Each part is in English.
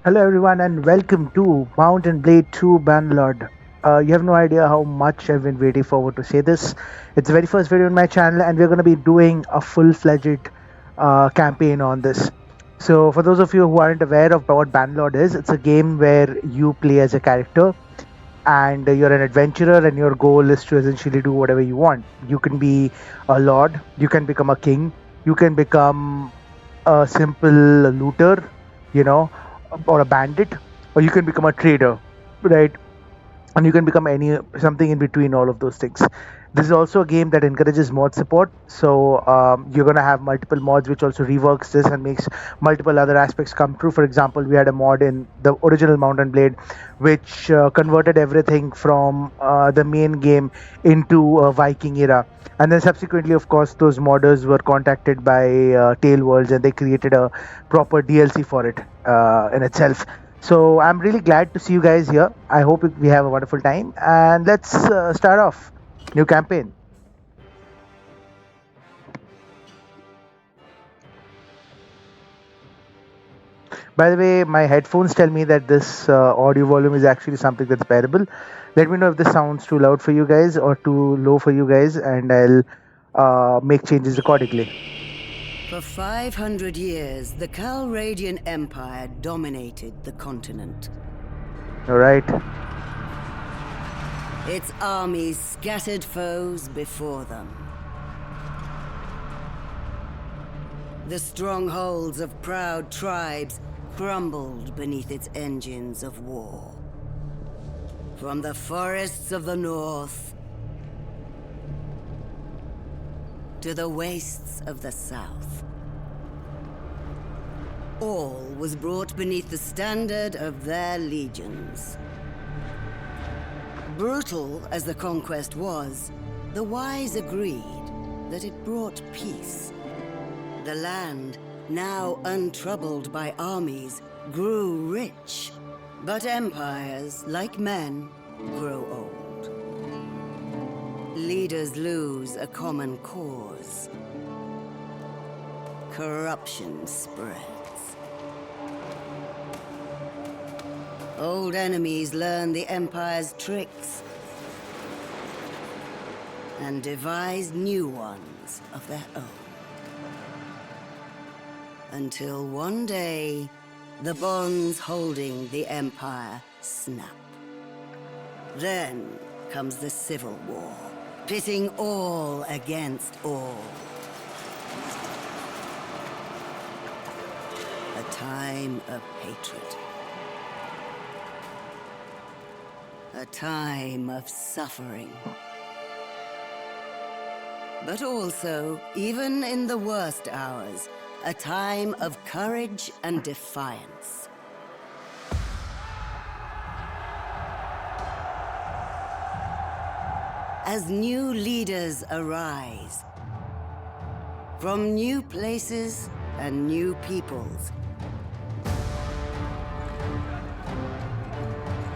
Hello, everyone, and welcome to Mountain Blade 2 Bannerlord. You have no idea how much I've been waiting forward to say this. It's the very first video on my channel, and we're going to be doing a full fledged campaign on this. So, for those of you who aren't aware of what Bannerlord is, it's a game where you play as a character and you're an adventurer, and your goal is to essentially do whatever you want. You can be a lord, you can become a king, you can become a simple looter, you know, or a bandit, or you can become a trader, right? And you can become any something in between all of those things. This is also a game that encourages mod support, so you're going to have multiple mods which also reworks this and makes multiple other aspects come true. For example, we had a mod in the original Mountain Blade which converted everything from the main game into a Viking era, and then subsequently, of course, those modders were contacted by Tail Worlds and they created a proper DLC for it in itself. So I'm really glad to see you guys here. I hope we have a wonderful time, and let's start off new campaign. By the way, my headphones tell me that this audio volume is actually something that's bearable. Let me know if this sounds too loud for you guys or too low for you guys, and I'll make changes accordingly. For 500 years, the Calradian Empire dominated the continent. All right. Its armies scattered foes before them. The strongholds of proud tribes crumbled beneath its engines of war. From the forests of the north to the wastes of the south, all was brought beneath the standard of their legions. Brutal as the conquest was, the wise agreed that it brought peace. The land, now untroubled by armies, grew rich. But empires, like men, grow old. Leaders lose a common cause. Corruption spreads. Old enemies learn the Empire's tricks and devise new ones of their own. Until one day, the bonds holding the Empire snap. Then comes the Civil War, pitting all against all. A time of hatred. A time of suffering. But also, even in the worst hours, a time of courage and defiance. As new leaders arise, from new places and new peoples,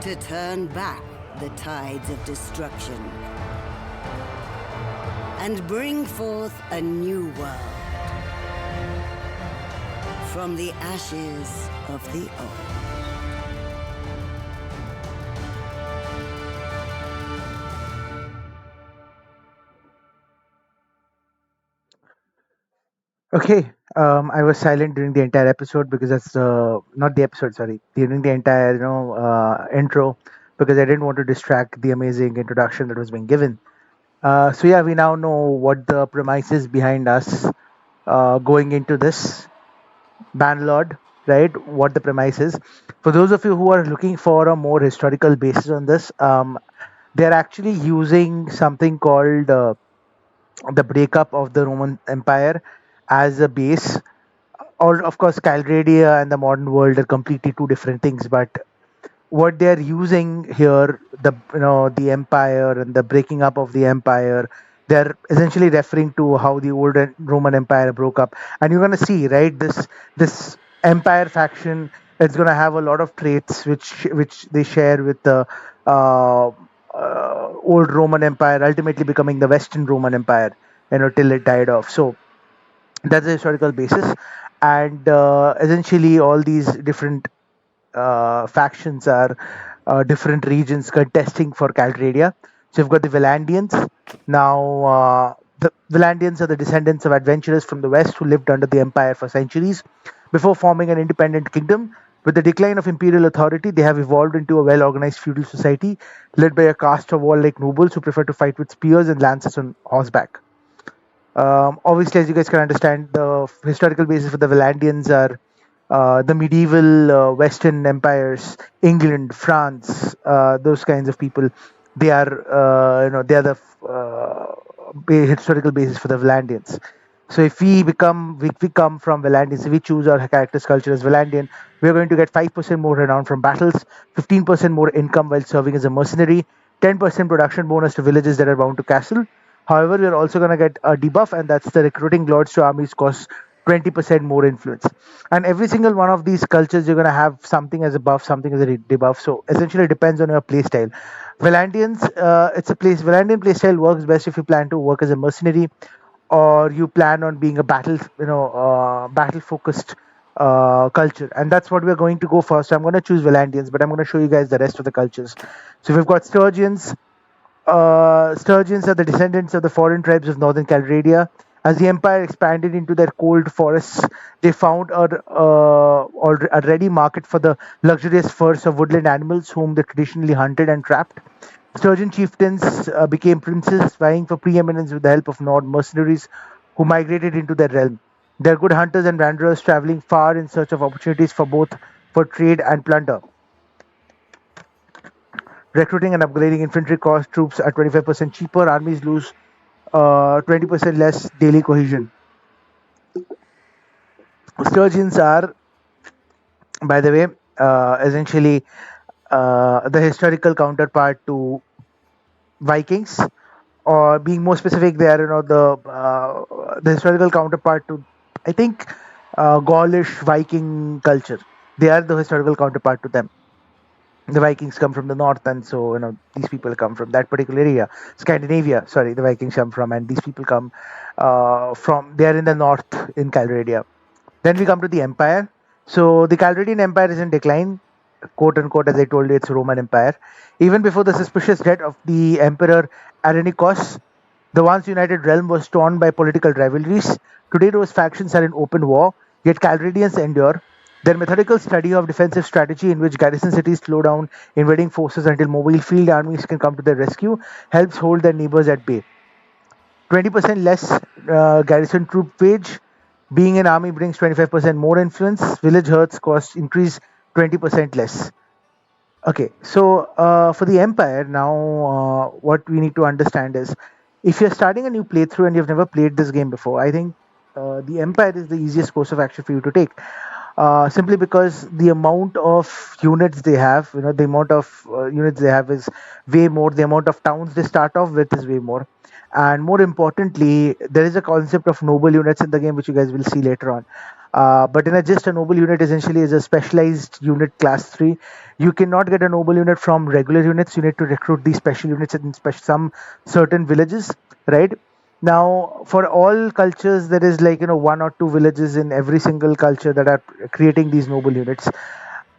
to turn back the tides of destruction and bring forth a new world from the ashes of the old. Okay. I was silent during the entire episode because that's not the episode. Sorry, during the entire intro, because I didn't want to distract the amazing introduction that was being given. So yeah, we now know what the premise is behind us going into this Bannerlord, right? What the premise is. For those of you who are looking for a more historical basis on this, they're actually using something called the breakup of the Roman Empire as a base. Or of course, Calgradia and the modern world are completely two different things, but what they're using here, the empire and the breaking up of the empire, they're essentially referring to how the old Roman Empire broke up. And you're going to see, right, this empire faction, it's going to have a lot of traits which they share with the old Roman Empire, ultimately becoming the Western Roman Empire, till it died off. So that's the historical basis. And essentially all these different factions are different regions contesting for Caltradia. So you've got the Valandians. Now, the Valandians are the descendants of adventurers from the west who lived under the empire for centuries before forming an independent kingdom. With the decline of imperial authority, they have evolved into a well organized feudal society led by a caste of warlike nobles who prefer to fight with spears and lances on horseback. Obviously, as you guys can understand, the historical basis for the Valandians are the medieval Western empires, England, France, those kinds of people. They are, they are the historical basis for the Valandians. So if we come from Valandians, if we choose our character's culture as Valandian, we're going to get 5% more renown from battles, 15% more income while serving as a mercenary, 10% production bonus to villages that are bound to castle. However, we're also going to get a debuff, and that's the recruiting lords to armies costs 20% more influence. And every single one of these cultures, you're going to have something as a buff, something as a debuff. So essentially, it depends on your playstyle. Valandians, Valandian playstyle works best if you plan to work as a mercenary, or you plan on being a battle focused culture, and that's what we're going to go for. So I'm going to choose Valandians, but I'm going to show you guys the rest of the cultures. So we've got Sturgians. Sturgeons are the descendants of the foreign tribes of northern Calradia. As the empire expanded into their cold forests, they found a ready market for the luxurious furs of woodland animals whom they traditionally hunted and trapped. Sturgeon chieftains became princes, vying for preeminence with the help of Nord mercenaries who migrated into their realm. They are good hunters and wanderers traveling far in search of opportunities for both for trade and plunder. Recruiting and upgrading infantry cost troops are 25% cheaper. Armies lose 20% less daily cohesion. Sturgeons are, by the way, essentially the historical counterpart to Vikings, or being more specific, they are the historical counterpart to, I think, Gaulish Viking culture. They are the historical counterpart to them. The Vikings come from the north, and so these people come from that particular area, Scandinavia. Sorry, the Vikings come from, and these people come from. They are in the north in Calradia. Then we come to the empire. So the Calradian Empire is in decline, quote unquote, as I told you, it's Roman Empire. Even before the suspicious death of the Emperor Arenikos, the once united realm was torn by political rivalries. Today, those factions are in open war, yet Calradians endure. Their methodical study of defensive strategy, in which garrison cities slow down invading forces until mobile field armies can come to their rescue, helps hold their neighbors at bay. 20% less garrison troop wage. Being an army brings 25% more influence. Village herds cost increase 20% less. Okay, so for the Empire, now what we need to understand is, if you're starting a new playthrough and you've never played this game before, I think the Empire is the easiest course of action for you to take. Simply because the amount of units they have, the amount of units they have is way more. The amount of towns they start off with is way more. And more importantly, there is a concept of noble units in the game, which you guys will see later on. But in just a noble unit essentially is a specialized unit class 3. You cannot get a noble unit from regular units. You need to recruit these special units in some certain villages, right? Now, for all cultures, there is like one or two villages in every single culture that are creating these noble units.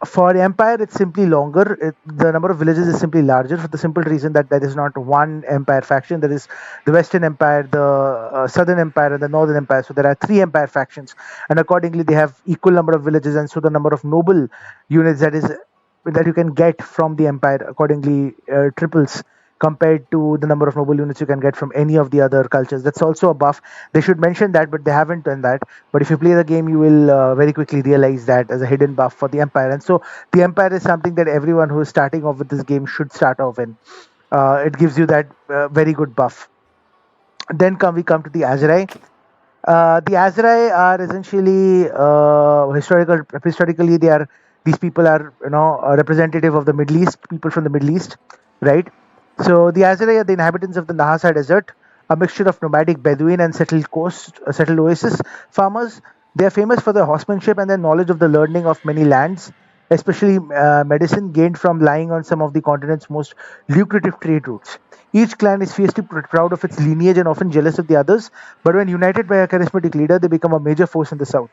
For Empire, it's simply longer. The number of villages is simply larger for the simple reason that there is not one Empire faction. There is the Western Empire, the Southern Empire, and the Northern Empire. So there are three Empire factions, and accordingly, they have equal number of villages, and so the number of noble units that you can get from the Empire accordingly triples compared to the number of noble units you can get from any of the other cultures. That's also a buff. They should mention that, but they haven't done that. But if you play the game, you will very quickly realize that as a hidden buff for the Empire. And so the Empire is something that everyone who is starting off with this game should start off in. It gives you that very good buff. Then we come to the Azurai. The Azurai are essentially historically, these people are a representative of the Middle East, people from the Middle East, right? So the Azurai are the inhabitants of the Nahasa Desert, a mixture of nomadic Bedouin and settled oasis farmers. They are famous for their horsemanship and their knowledge of the learning of many lands, especially medicine gained from lying on some of the continent's most lucrative trade routes. Each clan is fiercely proud of its lineage and often jealous of the others, but when united by a charismatic leader, they become a major force in the south.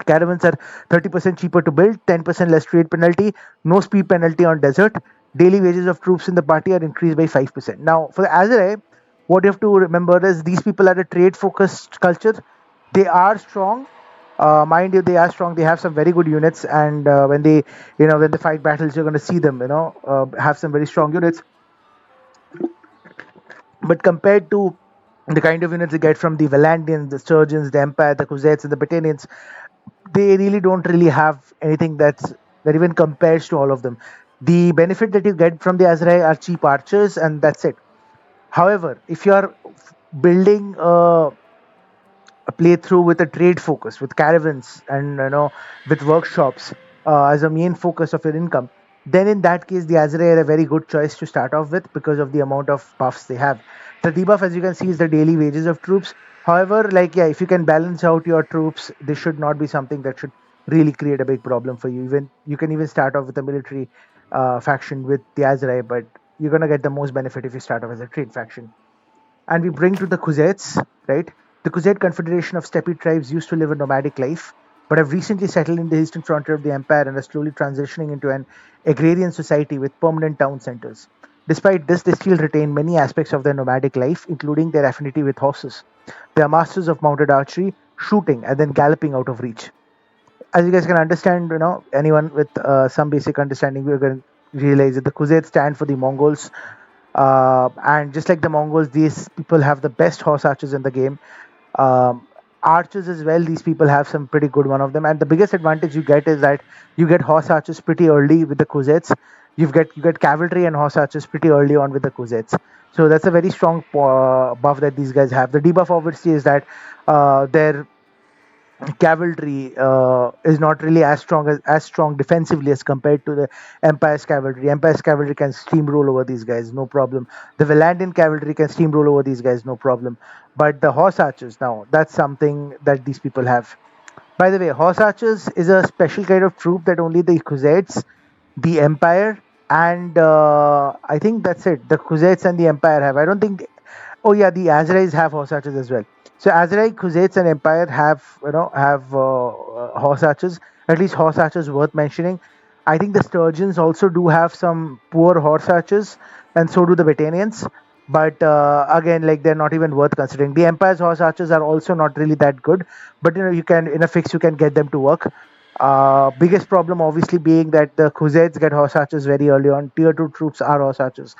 Caravans are 30% cheaper to build, 10% less trade penalty, no speed penalty on desert. Daily wages of troops in the party are increased by 5%. Now, for the Azrai, what you have to remember is these people are a trade focused culture. They are strong. Mind you, they are strong. They have some very good units, and when they fight battles, you're going to see them. Have some very strong units. But compared to the kind of units they get from the Valandians, the Sturgeons, the Empire, the Kuzets, and the Battanians, they really don't really have anything that even compares to all of them. The benefit that you get from the Azrai are cheap archers, and that's it. However, if you are building a playthrough with a trade focus, with caravans and with workshops as a main focus of your income, then in that case the Azrai are a very good choice to start off with because of the amount of buffs they have. The debuff, as you can see, is the daily wages of troops. However, like yeah, if you can balance out your troops, this should not be something that should really create a big problem for you. Even you can even start off with a military faction with the Azrai, but you're gonna get the most benefit if you start off as a trade faction. And we bring to the Kuzets, right? The Kuzet Confederation of steppe tribes used to live a nomadic life, but have recently settled in the eastern frontier of the empire and are slowly transitioning into an agrarian society with permanent town centers. Despite this, they still retain many aspects of their nomadic life, including their affinity with horses. They are masters of mounted archery, shooting, and then galloping out of reach. As you guys can understand, anyone with some basic understanding, we're going to realize that the Kuzets stand for the Mongols, and just like the Mongols, these people have the best horse archers in the game. Um, Archers as well, these people have some pretty good one of them. And the biggest advantage you get is that you get horse archers pretty early with the Kuzets. You get cavalry and horse archers pretty early on with the Kuzets. So that's a very strong buff that these guys have. The debuff obviously is that their cavalry is not really as strong defensively as compared to the Empire's cavalry. Empire's cavalry can steamroll over these guys, no problem. The Valandian cavalry can steamroll over these guys, no problem. But the horse archers, now that's something that these people have. By the way, horse archers is a special kind of troop that only the Khuzaits, the Empire, and I think that's it. The Khuzaits and the Empire have. I don't think. Oh yeah, the Azerais have horse archers as well. So Azerai, Khuzaits, and Empire have horse archers. At least horse archers worth mentioning. I think the Sturgeons also do have some poor horse archers, and so do the Battanians. But again, like they're not even worth considering. The Empire's horse archers are also not really that good, but you can in a fix you can get them to work. Biggest problem obviously being that the Khuzaits get horse archers very early on. Tier 2 troops are horse archers.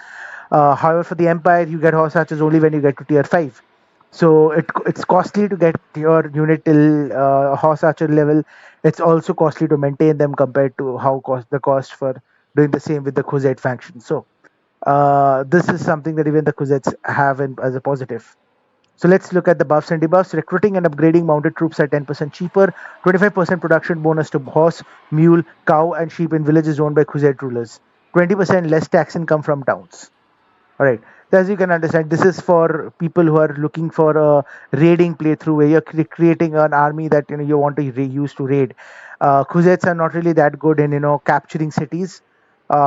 However, for the Empire, you get horse archers only when you get to tier 5. So it's costly to get your unit till horse archer level. It's also costly to maintain them compared to the cost for doing the same with the Khuzait faction. So this is something that even the Khuzets have as a positive. So let's look at the buffs and debuffs. Recruiting and upgrading mounted troops are 10% cheaper, 25% production bonus to horse, mule, cow, and sheep in villages owned by Khuzet rulers, 20% less tax income from towns. All right. So as you can understand, this is for people who are looking for a raiding playthrough where you're creating an army that you want to use to raid. Khuzets are not really that good in capturing cities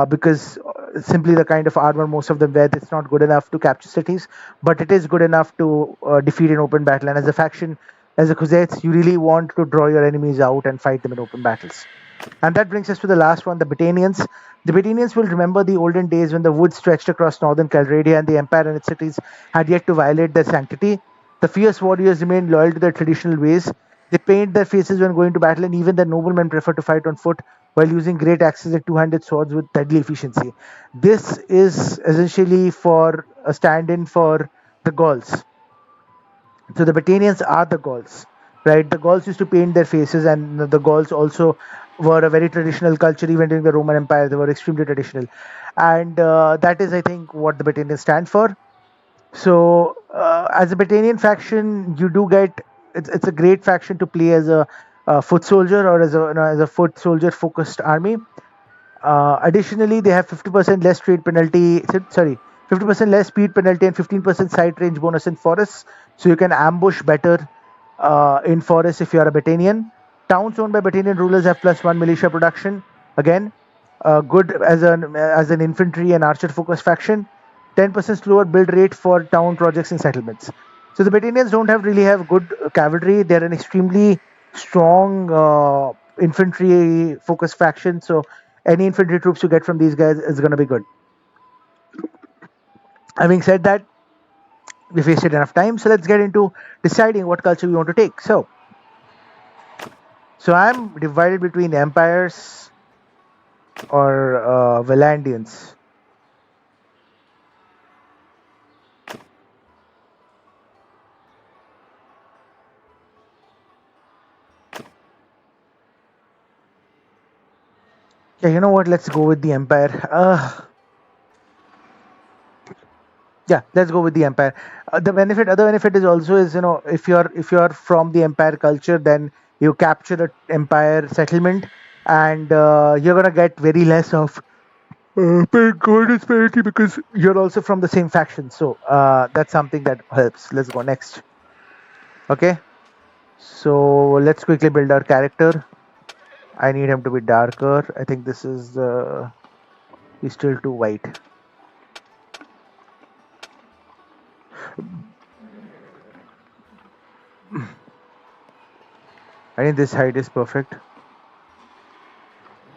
because simply the kind of armor most of them wear, it's not good enough to capture cities, but it is good enough to defeat in open battle. And as a faction, as a Khuzets, you really want to draw your enemies out and fight them in open battles. And that brings us to the last one, the Battanians. The Battanians will remember the olden days when the woods stretched across northern Calradia and the empire and its cities had yet to violate their sanctity. The fierce warriors remained loyal to their traditional ways. They paint their faces when going to battle, and even their noblemen prefer to fight on foot while using great axes and two-handed swords with deadly efficiency. This is essentially for a stand-in for the Gauls. So the Battanians are the Gauls, right? The Gauls used to paint their faces, and the Gauls also were a very traditional culture. Even during the Roman Empire, they were extremely traditional, and that is, I think, what the Battanians stand for. So, as a Battanian faction, you do get it's a great faction to play as a foot soldier or as a foot soldier focused army. Additionally, they have 50% less trade penalty. Sorry, 50% less speed penalty and 15% sight range bonus in forests. So you can ambush better in forests if you are a Battanian. Towns owned by Battanian rulers have +1 militia production. Again, good as an infantry and archer focused faction. 10% slower build rate for town projects and settlements. So the Battanians don't really have good cavalry. They're an extremely strong infantry focused faction. So any infantry troops you get from these guys is going to be good. Having said that, we've wasted enough time, so let's get into deciding what culture we want to take. So I'm divided between empires or Valandians. Yeah, you know what? Let's go with the empire. Yeah, let's go with the empire. Other benefit is also is, if you're from the empire culture, then you capture the empire settlement, and you're gonna get very less of paying gold disparity because you're also from the same faction. So that's something that helps. Let's go next. Okay, so let's quickly build our character. I need him to be darker. I think this is he's still too white. I think this height is perfect.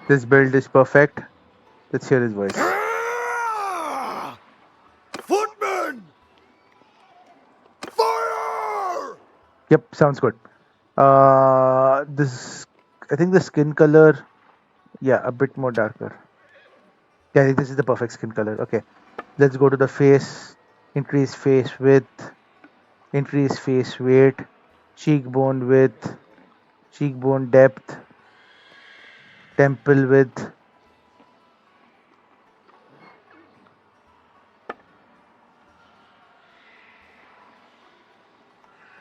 This build is perfect. Let's hear his voice. Footmen! Fire! Yep, sounds good. This I think the skin color, yeah, a bit more darker. Yeah, I think this is the perfect skin color. Okay, let's go to the face. Increase face width, increase face weight, cheekbone width, cheekbone depth, temple width.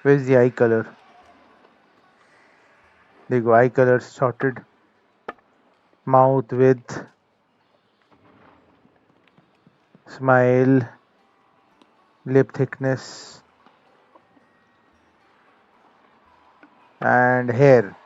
Where's the eye color? There you go, eye color sorted. Mouth width, smile, lip thickness, and hair.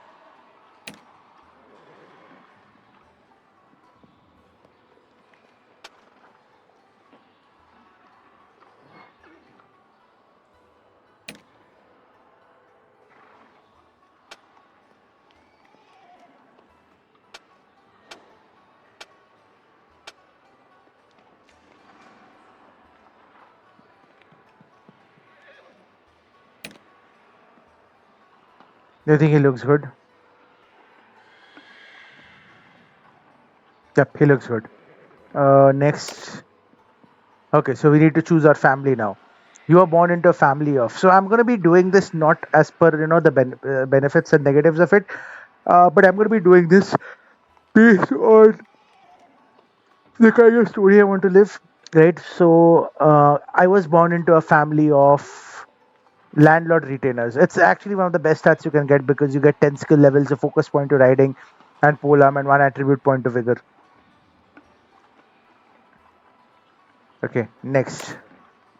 Do you think he looks good? Yep, he looks good. Next. Okay, so we need to choose our family now. You are born into a family of. So I'm going to be doing this not as per the benefits and negatives of it, but I'm going to be doing this based on the kind of story I want to live. Right. So I was born into a family of landlord retainers. It's actually one of the best stats you can get because you get 10 skill levels, a focus point to riding, and polearm, and one attribute point to vigor. Okay, next.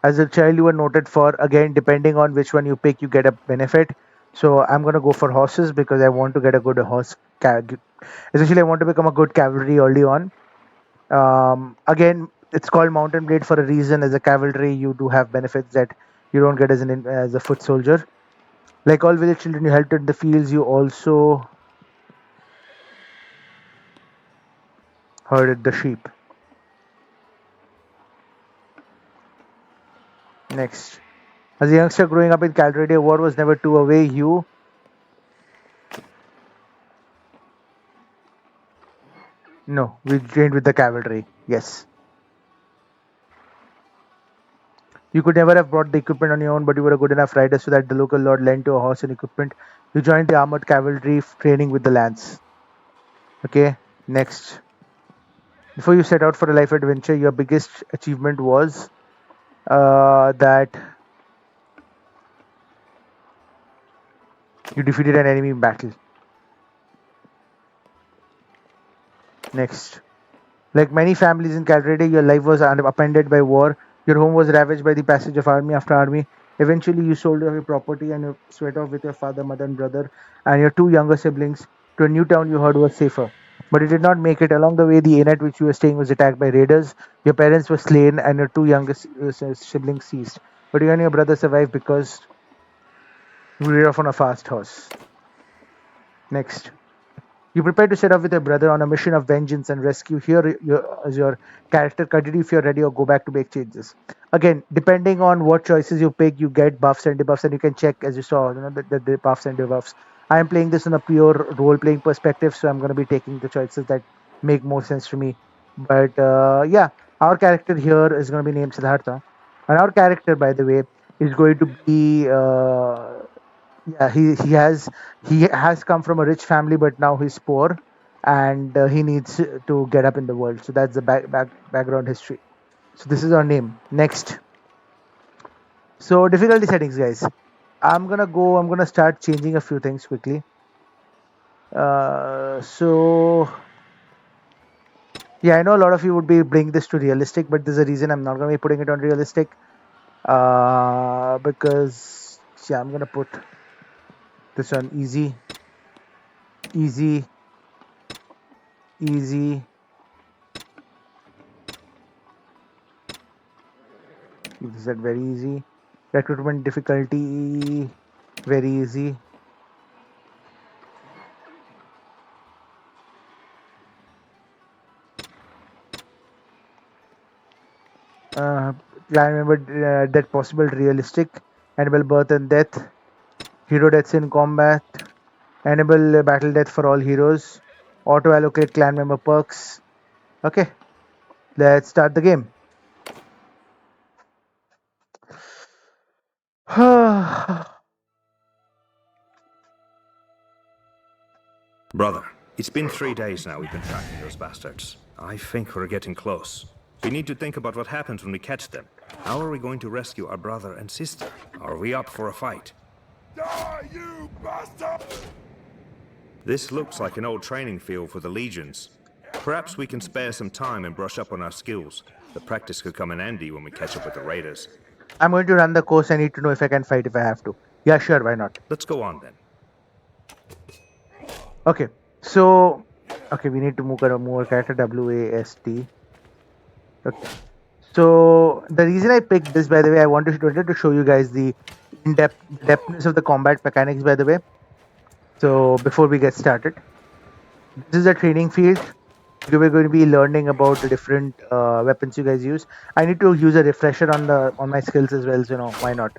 As a child, you were noted for, again, depending on which one you pick, you get a benefit. So I'm going to go for horses because I want to get a good horse. Essentially, I want to become a good cavalry early on. Again, it's called Mountain Blade for a reason. As a cavalry, you do have benefits that you don't get as a foot soldier. Like all village children, you helped in the fields. You also herded the sheep. Next. As a youngster growing up in Caltradia, war was never too away. You No, we trained with the cavalry. Yes. You could never have brought the equipment on your own, but you were a good enough rider so that the local lord lent you a horse and equipment. You joined the armored cavalry training with the lance. Okay, next. Before you set out for a life adventure, your biggest achievement was that you defeated an enemy in battle. Next. Like many families in Caltrade, your life was upended by war. Your home was ravaged by the passage of army after army. Eventually, you sold off your property and you sweat off with your father, mother, and brother, and your two younger siblings to a new town you heard was safer. But you did not make it. Along the way, the inn at which you were staying was attacked by raiders. Your parents were slain, and your two youngest siblings seized. But you and your brother survived because you rode off on a fast horse. Next. You prepare to set off with your brother on a mission of vengeance and rescue. Here as your character. Continue if you're ready or go back to make changes. Again, depending on what choices you pick, you get buffs and debuffs, and you can check, as you saw, the buffs and debuffs. I am playing this in a pure role-playing perspective, so I'm going to be taking the choices that make more sense to me. But yeah, our character here is going to be named Siddhartha. And our character, by the way, is going to be yeah, he has come from a rich family, but now he's poor, and he needs to get up in the world. So that's the background history. So this is our name. Next. So difficulty settings, guys. I'm gonna start changing a few things quickly. So yeah, I know a lot of you would be bringing this to realistic, but there's a reason I'm not gonna be putting it on realistic. Because yeah, I'm gonna put this on easy, easy, easy. This is very easy. Recruitment difficulty, very easy. Clan member death possible, realistic. Enable birth and death. Hero deaths in combat. Enable battle death for all heroes. Auto allocate clan member perks. Okay, let's start the game. Brother, it's been 3 days now we've been tracking those bastards. I think we're getting close. We need to think about what happens when we catch them. How are we going to rescue our brother and sister? Are we up for a fight? Die, you bastard! This looks like an old training field for the legions. Perhaps we can spare some time and brush up on our skills. The practice could come in handy when we catch up with the raiders. I'm going to run the course. I need to know if I can fight if I have to. Yeah, sure, why not? Let's go on then. Okay, so we need to move our character WAST. Okay. So the reason I picked this, by the way, I wanted to show you guys the depthness of the combat mechanics, by the way. So before we get started, this is a training field. We're going to be learning about the different weapons you guys use. I need to use a refresher on my skills as well. So why not?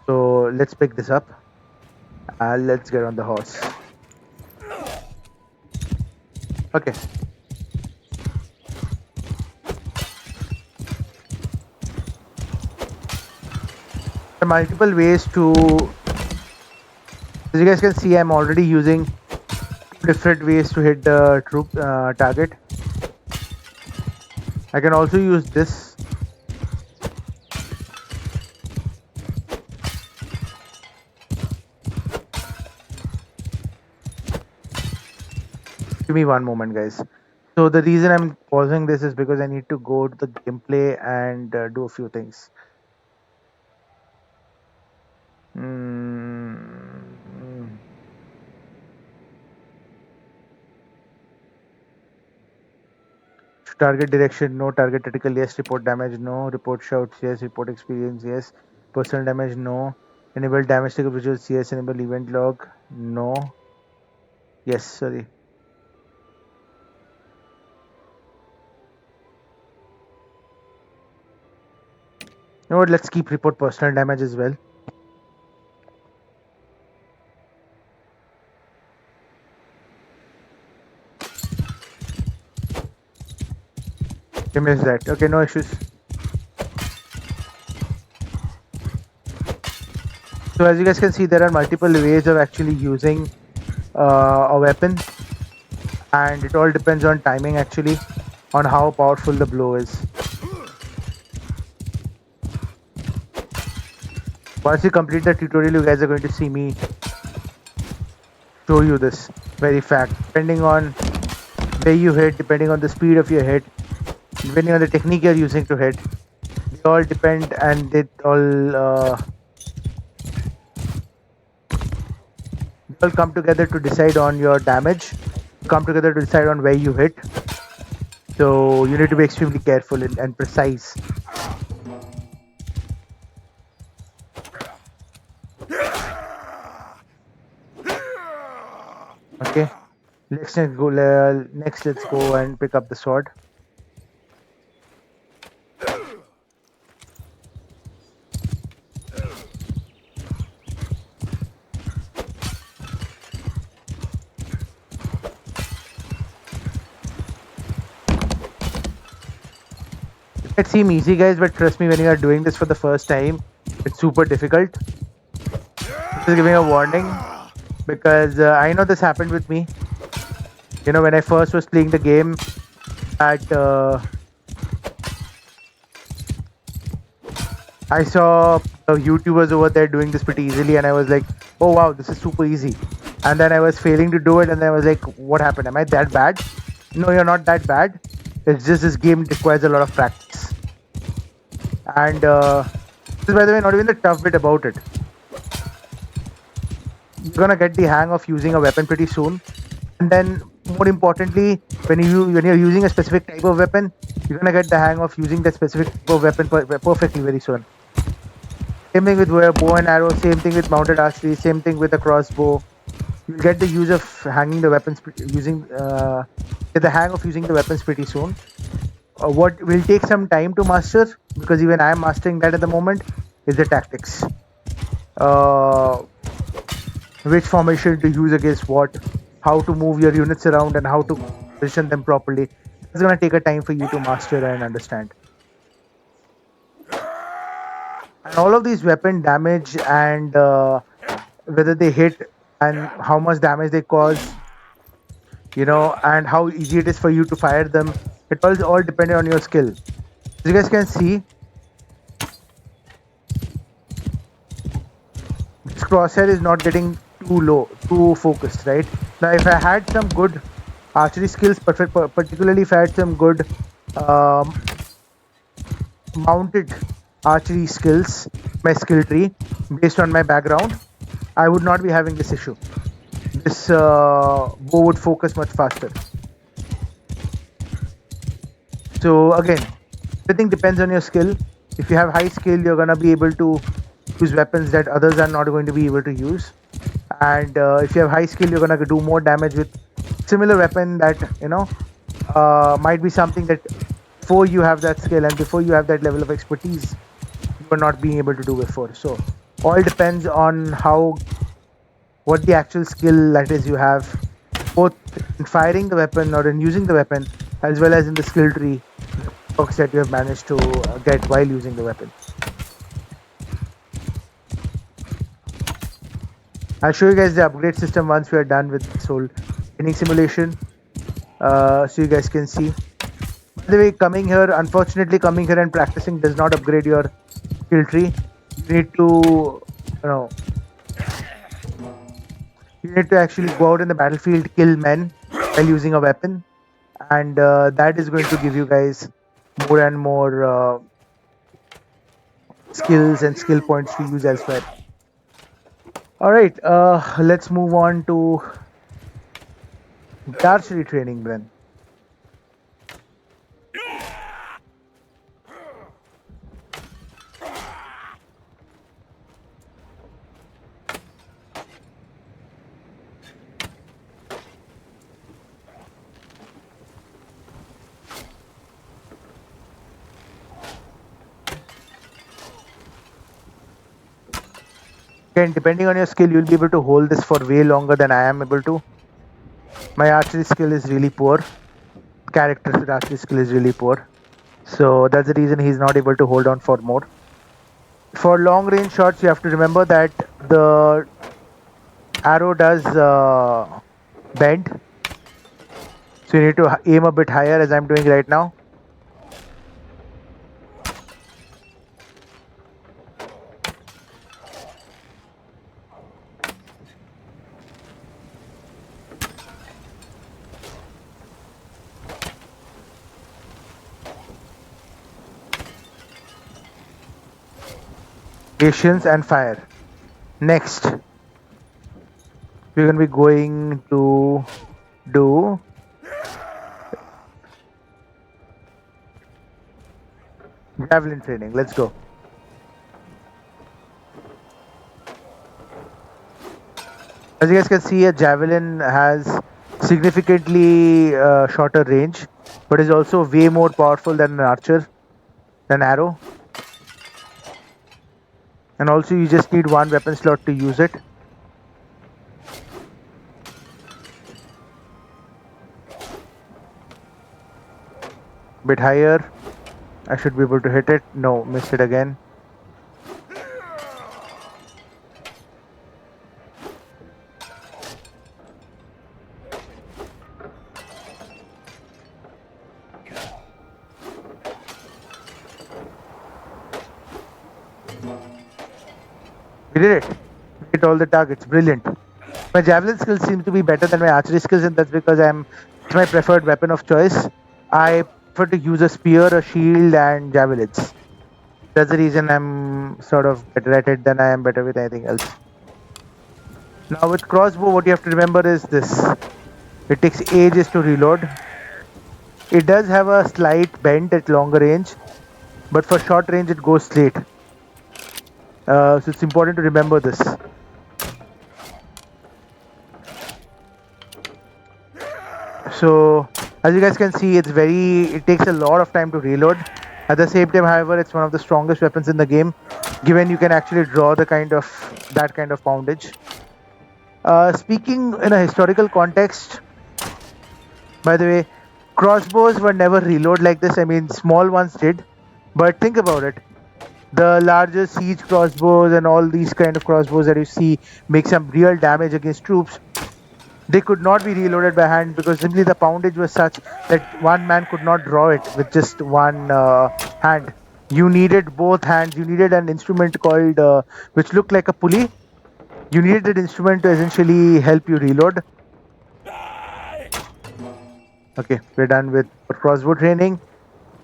So let's pick this up. Let's get on the horse. Okay. There are multiple ways to. As you guys can see, I'm already using different ways to hit the troop target. I can also use this. Give me one moment, guys. So the reason I'm pausing this is because I need to go to the gameplay and do a few things. Target direction, no. Target critical, yes. Report damage, no. Report shouts, yes. Report experience, yes. Personal damage, no. Enable damage to visuals, yes. Enable event log, no. Yes, sorry. You know what? Let's keep report personal damage as well. I missed that. Okay, no issues. So as you guys can see, there are multiple ways of actually using a weapon, and it all depends on timing actually, on how powerful the blow is. Once you complete the tutorial, you guys are going to see me show you this very fact. Depending on where you hit, depending on the speed of your hit, depending on the technique you're using to hit, they all depend, and they all come together to decide on your damage, come together to decide on where you hit. So you need to be extremely careful and precise. Okay. Next, let's go and pick up the sword. It might seem easy, guys, but trust me, when you are doing this for the first time, it's super difficult. Just giving a warning because I know this happened with me. You know, when I first was playing the game, at I saw YouTubers over there doing this pretty easily, and I was like, "Oh wow, this is super easy." And then I was failing to do it, and then I was like, "What happened? Am I that bad?" No, you're not that bad. It's just this game requires a lot of practice. And this is, by the way, not even the tough bit about it. You're gonna get the hang of using a weapon pretty soon, and then more importantly, when you're using a specific type of weapon, you're gonna get the hang of using that specific type of weapon perfectly very soon. Same thing with bow and arrow. Same thing with mounted archery. Same thing with the crossbow. You'll get the use of hanging the weapons get the hang of using the weapons pretty soon. What will take some time to master, because even I am mastering that at the moment, is the tactics. Uh, which formation to use against what, how to move your units around, and how to position them properly. It's gonna take a time for you to master and understand. And all of these weapon damage and whether they hit and how much damage they cause, and how easy it is for you to fire them, it all dependent on your skill. As you guys can see, this crosshair is not getting too focused, right? Now, if I had some good archery skills, particularly if I had some good um, mounted archery skills, my skill tree, based on my background, I would not be having this issue. This bow would focus much faster. So again, everything depends on your skill. If you have high skill, you're gonna be able to use weapons that others are not going to be able to use. And if you have high skill, you're gonna do more damage with similar weapon that might be something that before you have that skill and before you have that level of expertise, you are not being able to do before. So all depends on what the actual skill that is you have, both in firing the weapon or in using the weapon, as well as in the skill tree perks that you have managed to get while using the weapon. I'll show you guys the upgrade system once we are done with this whole training simulation, so you guys can see. By the way, unfortunately, coming here and practicing does not upgrade your skill tree. You need to, actually go out in the battlefield, kill men while using a weapon, and that is going to give you guys more and more skills and skill points to use elsewhere. All right, let's move on to the archery training then. Again, depending on your skill, you'll be able to hold this for way longer than I am able to. My archery skill is really poor. Character's archery skill is really poor. So that's the reason he's not able to hold on for more. For long range shots, you have to remember that the arrow does bend. So you need to aim a bit higher, as I'm doing right now. Patience and fire. Next, we're going to be going to do javelin training. Let's go. As you guys can see, a javelin has significantly shorter range, but is also way more powerful than an archer, than arrow. And also you just need one weapon slot to use it. Bit higher. I should be able to hit it. No, missed it again. We did it. We hit all the targets. Brilliant. My javelin skills seem to be better than my archery skills, and that's because it's my preferred weapon of choice. I prefer to use a spear, a shield, and javelins. That's the reason I'm sort of better at it than I am better with anything else. Now with crossbow, what you have to remember is this. It takes ages to reload. It does have a slight bend at longer range, but for short range it goes straight. So it's important to remember this. So as you guys can see, it takes a lot of time to reload. At the same time, however, it's one of the strongest weapons in the game, given you can actually draw that kind of poundage. Speaking in a historical context, by the way, crossbows were never reload like this. I mean, small ones did, but think about it. The larger siege crossbows and all these kind of crossbows that you see make some real damage against troops. They could not be reloaded by hand because simply the poundage was such that one man could not draw it with just one hand. You needed both hands. You needed an instrument called, which looked like a pulley. You needed that instrument to essentially help you reload. Okay, we're done with crossbow training.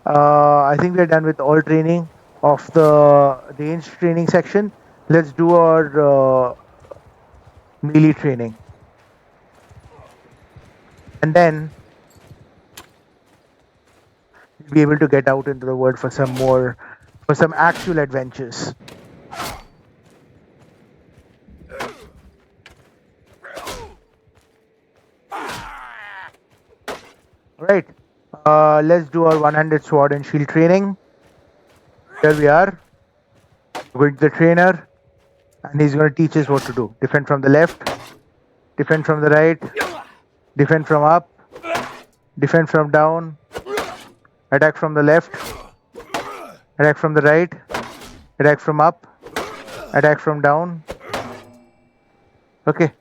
I think we're done with all training of the range training section. Let's do our melee training. And then we'll be able to get out into the world for some actual adventures. Alright, let's do our one-handed sword and shield training. Here we are. We're going to the trainer, and he's going to teach us what to do. Defend from the left, defend from the right, defend from up, defend from down, attack from the left, attack from the right, attack from up, attack from down. Okay.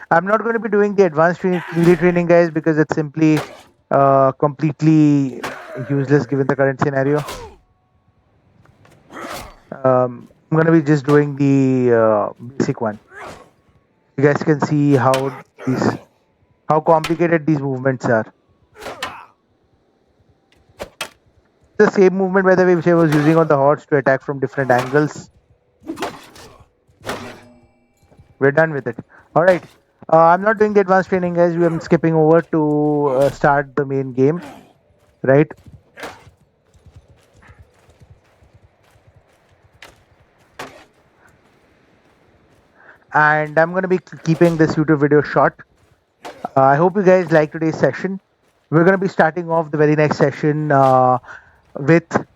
I'm not going to be doing the advanced melee training, guys, because it's simply completely useless given the current scenario. I'm going to be just doing the basic one. You guys can see how complicated these movements are. The same movement, by the way, which I was using on the horse to attack from different angles. We're done with it. Alright. I'm not doing the advanced training, guys. I'm skipping over to start the main game. Right? And I'm going to be keeping this YouTube video short. I hope you guys like today's session. We're going to be starting off the very next session with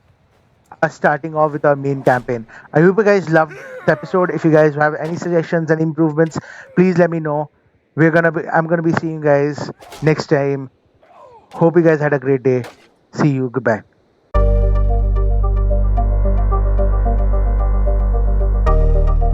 starting off with our main campaign. I hope you guys loved this episode. If you guys have any suggestions and improvements, please let me know. I'm gonna be seeing you guys next time. Hope you guys had a great day. See you. Goodbye.